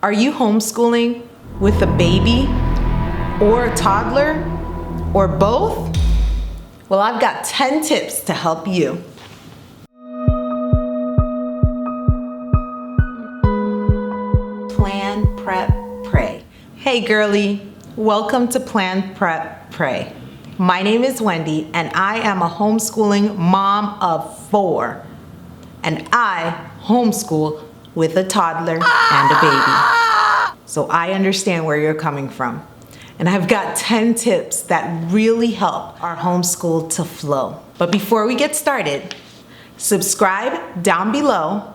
Are you homeschooling with a baby or a toddler or both? Well, I've got 10 tips to help you. Plan, prep, pray. Hey girlie, welcome to Plan, Prep, Pray. My name is Wendy and I am a homeschooling mom of 4. And I homeschool with a toddler and a baby. So I understand where you're coming from. And I've got 10 tips that really help our homeschool to flow. But before we get started, subscribe down below.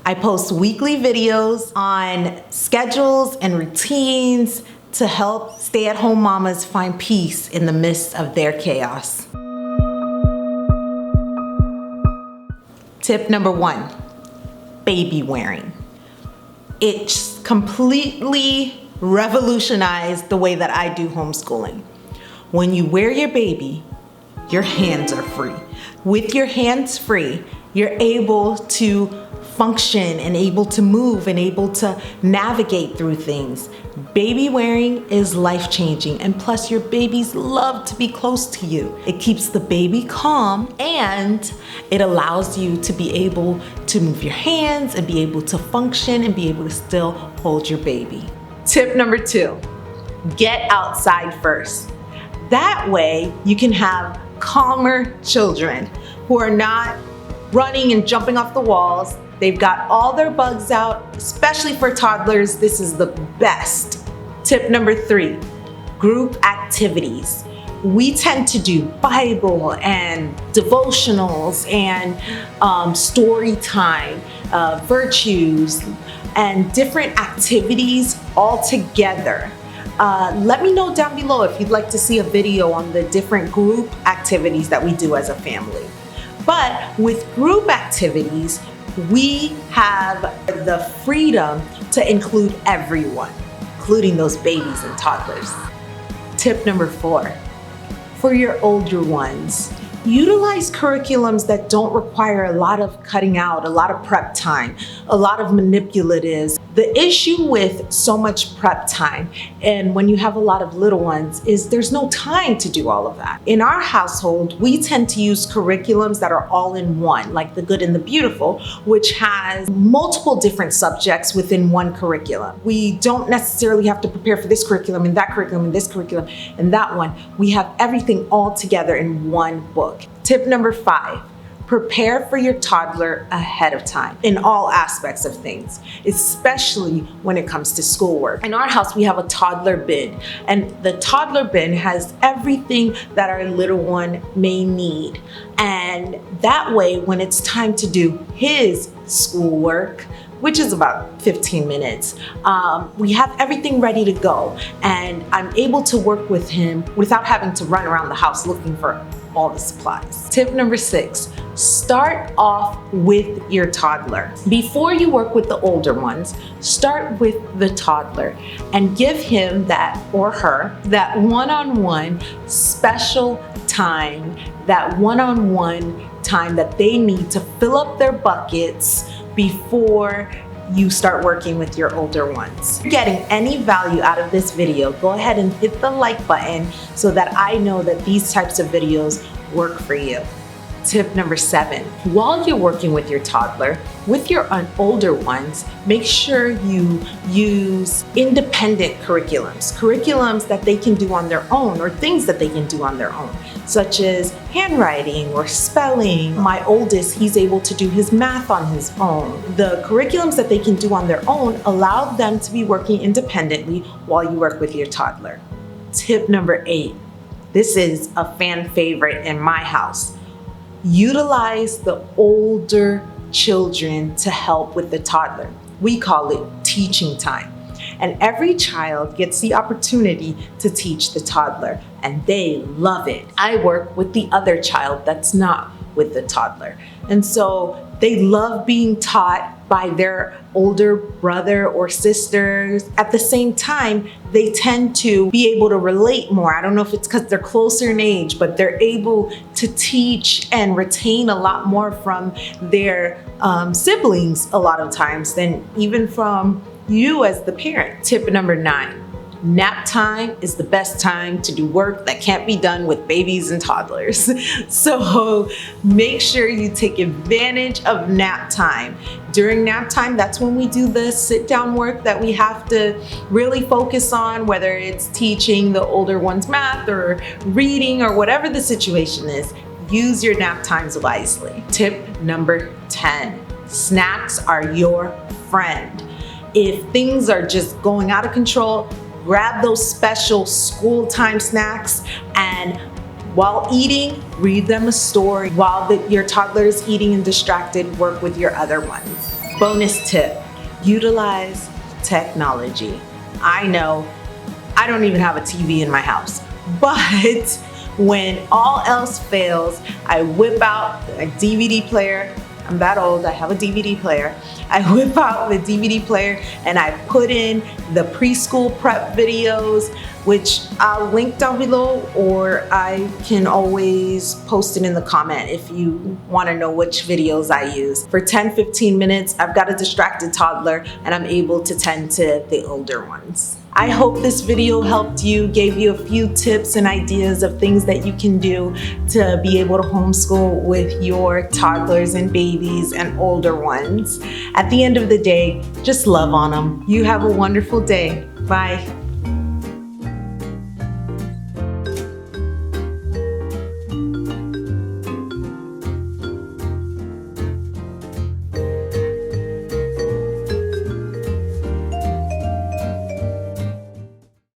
I post weekly videos on schedules and routines to help stay-at-home mamas find peace in the midst of their chaos. Tip number 1, baby wearing. It's completely revolutionized the way that I do homeschooling. When you wear your baby, your hands are free. With your hands free, you're able to function and able to move and able to navigate through things. Baby wearing is life-changing, and plus your babies love to be close to you. It keeps the baby calm and it allows you to be able to move your hands and be able to function and be able to still hold your baby. Tip number 2, get outside first. That way you can have calmer children who are not running and jumping off the walls. They've got all their bugs out, especially for toddlers. This is the best. Tip number 3, group activities. We tend to do Bible and devotionals and story time, virtues, and different activities all together. Let me know down below if you'd like to see a video on the different group activities that we do as a family. But with group activities, we have the freedom to include everyone, including those babies and toddlers. Tip number 4, for your older ones, utilize curriculums that don't require a lot of cutting out, a lot of prep time, a lot of manipulatives. The issue with so much prep time and when you have a lot of little ones is there's no time to do all of that. In our household, we tend to use curriculums that are all in one, like The Good and the Beautiful, which has multiple different subjects within one curriculum. We don't necessarily have to prepare for this curriculum and that curriculum and this curriculum and that one. We have everything all together in one book. Tip number 5, prepare for your toddler ahead of time in all aspects of things, especially when it comes to schoolwork. In our house, we have a toddler bin, and the toddler bin has everything that our little one may need. And that way, when it's time to do his schoolwork, which is about 15 minutes, we have everything ready to go. And I'm able to work with him without having to run around the house looking for all the supplies. Tip number 6, start off with your toddler. Before you work with the older ones, start with the toddler and give him that or her that one-on-one special time, that one-on-one time that they need to fill up their buckets before you start working with your older ones. If you're getting any value out of this video, go ahead and hit the like button so that I know that these types of videos work for you. Tip number 7, while you're working with your toddler, with your older ones, make sure you use independent curriculums that they can do on their own or things that they can do on their own, such as handwriting or spelling. My oldest, he's able to do his math on his own. The curriculums that they can do on their own allow them to be working independently while you work with your toddler. Tip number 8, this is a fan favorite in my house. Utilize the older children to help with the toddler. We call it teaching time. And every child gets the opportunity to teach the toddler, and they love it. I work with the other child that's not with the toddler. And so they love being taught by their older brother or sisters. At the same time, they tend to be able to relate more. I don't know if it's because they're closer in age, but they're able to teach and retain a lot more from their siblings a lot of times than even from you as the parent. Tip number 9. Nap time is the best time to do work that can't be done with babies and toddlers. So make sure you take advantage of nap time. During nap time, that's when we do the sit down work that we have to really focus on, whether it's teaching the older ones math or reading or whatever the situation is. Use your nap times wisely. Tip number 10, snacks are your friend. If things are just going out of control, grab those special school time snacks, and while eating, read them a story. While your toddler is eating and distracted, work with your other ones. Bonus tip, utilize technology. I know I don't even have a TV in my house, but when all else fails, I whip out a DVD player. I'm that old, I have a DVD player. I whip out the DVD player and I put in the preschool prep videos, which I'll link down below, or I can always post it in the comment if you want to know which videos I use. For 10-15 minutes, I've got a distracted toddler and I'm able to tend to the older ones. I hope this video helped you, gave you a few tips and ideas of things that you can do to be able to homeschool with your toddlers and babies and older ones. At the end of the day, just love on them. You have a wonderful day. Bye.